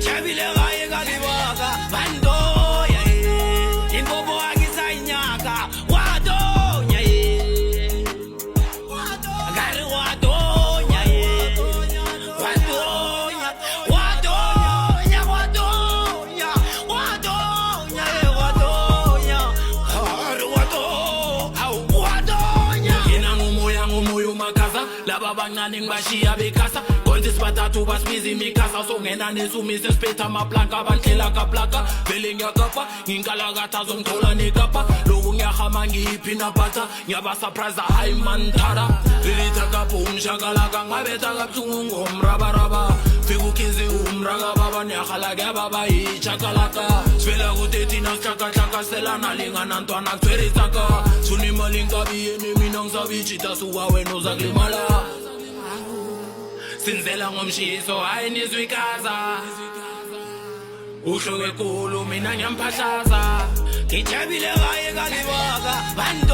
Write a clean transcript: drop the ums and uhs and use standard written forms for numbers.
ngijabile gaye kalibaka bandoya ingobo angisayinyaka wadonya ngari wadonya wadonya wadonya wadonya wadonya wadonya ngari wadonya yena ngumoya umakaza laba bancane ngibashiya bekasa batatu basibiza mikasa songena nesumise siphetha amaplanka abandlela kaplaka vele ngiyakapa nginkalakatha zongithola nekapa loku ngiyahama ngiyiphina bhatha ngiyabasurprise hayi mantara lilitha kapho umshakalaka ngabetha kabuhlungu ngomrabaraba fika ukhizi umrakababa niyahala kuyababa yichakalaka sivela kude thina sihlakahlakaselana lingana ntwana kuthwerisaka sifuna imali ngikabiyeni mina ngisabijita suka wena uza kulimala sinzela ngomshiso hayi nizwikaza uhloke kulo mina ngiyamphahlaza ngijabile gaye kalibaka bantu